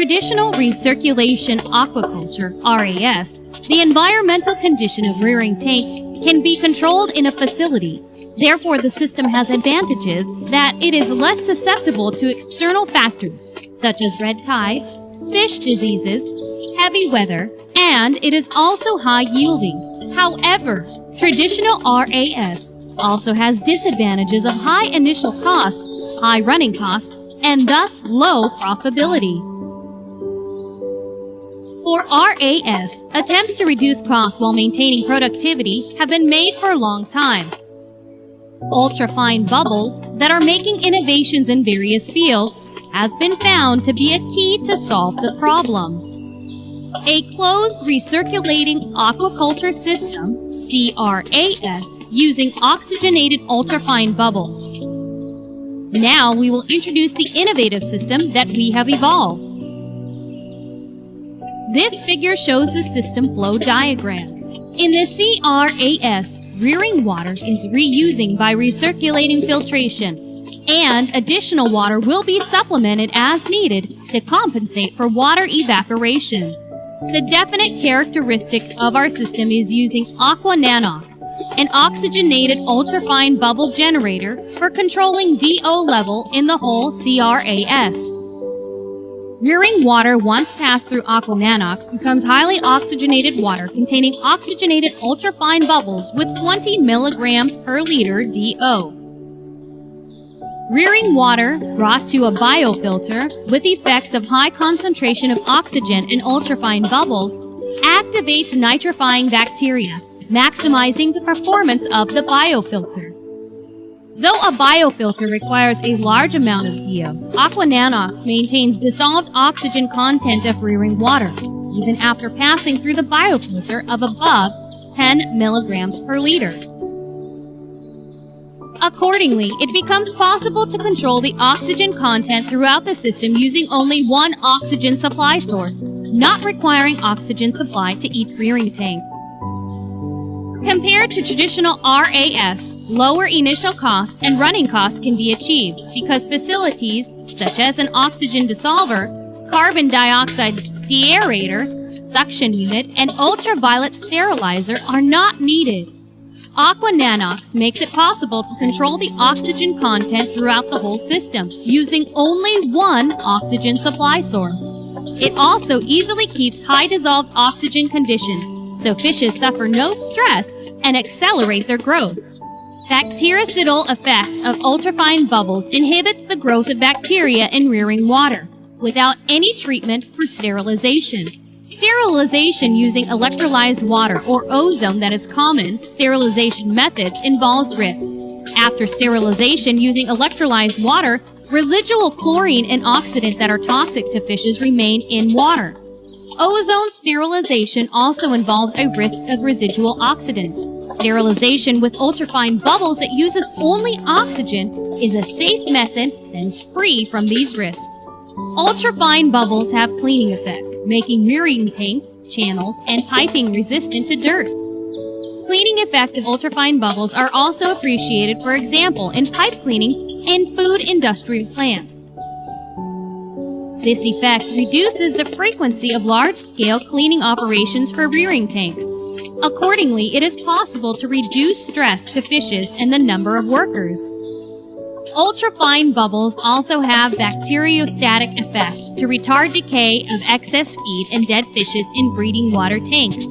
traditional recirculation aquaculture, RAS, the environmental condition of rearing tank can be controlled in a facility. Therefore, the system has advantages that it is less susceptible to external factors such as red tides, fish diseases, heavy weather, and it is also high yielding. However, traditional RAS also has disadvantages of high initial costs, high running costs, and thus low profitability. For RAS, attempts to reduce costs while maintaining productivity have been made for a long time. Ultrafine bubbles that are making innovations in various fields has been found to be a key to solve the problem. A closed recirculating aquaculture system, CRAS, using oxygenated ultrafine bubbles. Now we will introduce the innovative system that we have evolved. This figure shows the system flow diagram. In the CRAS, rearing water is reusing by recirculating filtration, and additional water will be supplemented as needed to compensate for water evaporation. The definite characteristic of our system is using Aquananox, an oxygenated ultrafine bubble generator for controlling DO level in the whole CRAS. Rearing water once passed through Aquananox becomes highly oxygenated water containing oxygenated ultrafine bubbles with 20 milligrams per liter DO. Rearing water brought to a biofilter with effects of high concentration of oxygen and ultrafine bubbles activates nitrifying bacteria, maximizing the performance of the biofilter. Though a biofilter requires a large amount of DO, Aquananox maintains dissolved oxygen content of rearing water, even after passing through the biofilter of above 10 milligrams per liter. Accordingly, it becomes possible to control the oxygen content throughout the system using only one oxygen supply source, not requiring oxygen supply to each rearing tank. Compared to traditional RAS, lower initial costs and running costs can be achieved because facilities such as an oxygen dissolver, carbon dioxide deaerator, suction unit, and ultraviolet sterilizer are not needed. Aquananox makes it possible to control the oxygen content throughout the whole system using only one oxygen supply source. It also easily keeps high dissolved oxygen condition, so fishes suffer no stress and accelerate their growth. Bactericidal effect of ultrafine bubbles inhibits the growth of bacteria in rearing water without any treatment for sterilization. Sterilization using electrolyzed water or ozone that is common sterilization methods involves risks. After sterilization using electrolyzed water, residual chlorine and oxidant that are toxic to fishes remain in water. Ozone sterilization also involves a risk of residual oxidant. Sterilization with ultrafine bubbles that uses only oxygen is a safe method that is free from these risks. Ultrafine bubbles have cleaning effect, making rearing tanks, channels, and piping resistant to dirt. Cleaning effect of ultrafine bubbles are also appreciated, for example, in pipe cleaning in food industrial plants. This effect reduces the frequency of large-scale cleaning operations for rearing tanks. Accordingly, it is possible to reduce stress to fishes and the number of workers. Ultrafine bubbles also have bacteriostatic effect to retard decay of excess feed and dead fishes in breeding water tanks.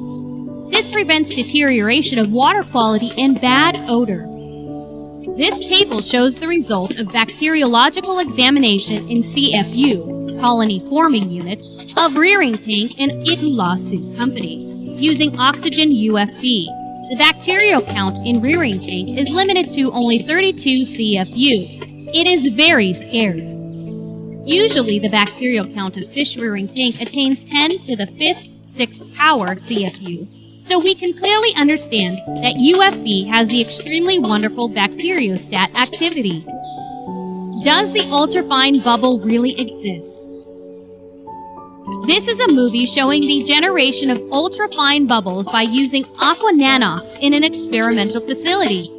This prevents deterioration of water quality and bad odor. This table shows the result of bacteriological examination in CFU, colony forming unit, of rearing tank in Itulasu Company, using oxygen UFB. The bacterial count in rearing tank is limited to only 32 CFU. It is very scarce. Usually, the bacterial count of fish rearing tank attains 10 to the 5th, 6th power CFU. So we can clearly understand that UFB has the extremely wonderful bacteriostat activity. Does the ultrafine bubble really exist? This is a movie showing the generation of ultrafine bubbles by using Aquananox in an experimental facility.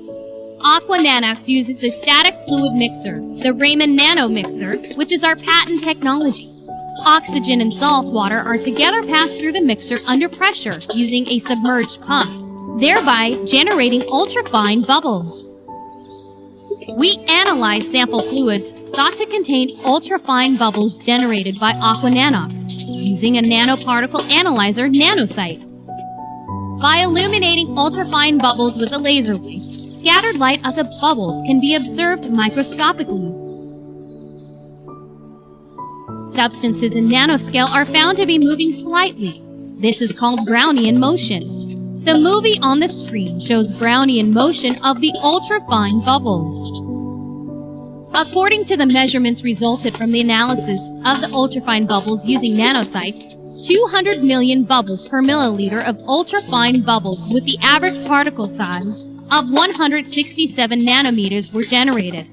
Aquananox uses a static fluid mixer, the Raman Nano Mixer, which is our patent technology. Oxygen and salt water are together passed through the mixer under pressure using a submerged pump, thereby generating ultrafine bubbles. We analyze sample fluids thought to contain ultrafine bubbles generated by Aquananox using a nanoparticle analyzer nanosite. By illuminating ultrafine bubbles with a laser light, scattered light of the bubbles can be observed microscopically. Substances in nanoscale are found to be moving slightly. This is called Brownian motion. The movie on the screen shows Brownian motion of the ultrafine bubbles. According to the measurements resulted from the analysis of the ultrafine bubbles using nanosite, 200 million bubbles per milliliter of ultrafine bubbles with the average particle size of 167 nanometers were generated.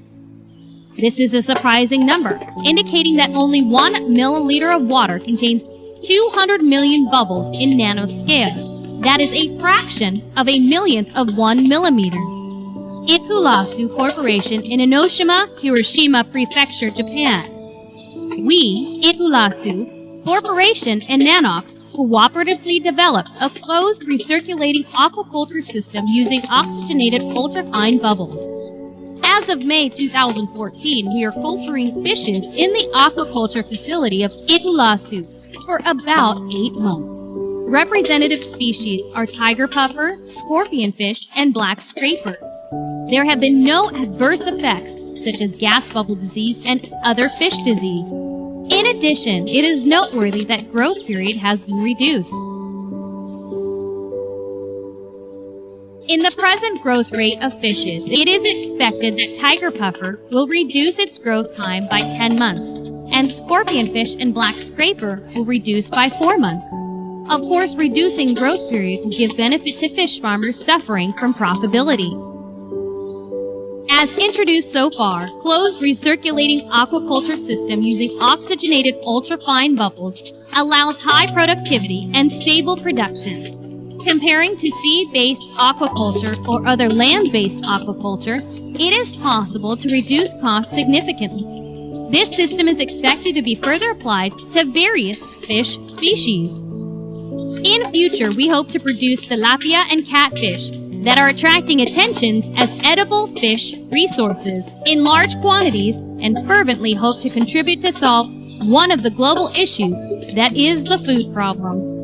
This is a surprising number, indicating that only 1 milliliter of water contains 200 million bubbles in nanoscale. That is a fraction of a millionth of 1 millimeter. Ikulasu Corporation in Enoshima, Hiroshima Prefecture, Japan. We, Ikulasu Corporation and Nanox, cooperatively developed a closed recirculating aquaculture system using oxygenated ultrafine bubbles. As of May 2014, we are culturing fishes in the aquaculture facility of Ikulasu for about 8 months. Representative species are tiger puffer, scorpionfish, and black scraper. There have been no adverse effects, such as gas bubble disease and other fish disease. In addition, it is noteworthy that growth period has been reduced. In the present growth rate of fishes, it is expected that tiger puffer will reduce its growth time by 10 months, and scorpionfish and black scraper will reduce by 4 months. Of course, reducing growth period will give benefit to fish farmers suffering from profitability. As introduced so far, closed recirculating aquaculture system using oxygenated ultrafine bubbles allows high productivity and stable production. Comparing to seed-based aquaculture or other land-based aquaculture, it is possible to reduce costs significantly. This system is expected to be further applied to various fish species. In future, we hope to produce tilapia and catfish that are attracting attentions as edible fish resources in large quantities and fervently hope to contribute to solve one of the global issues that is the food problem.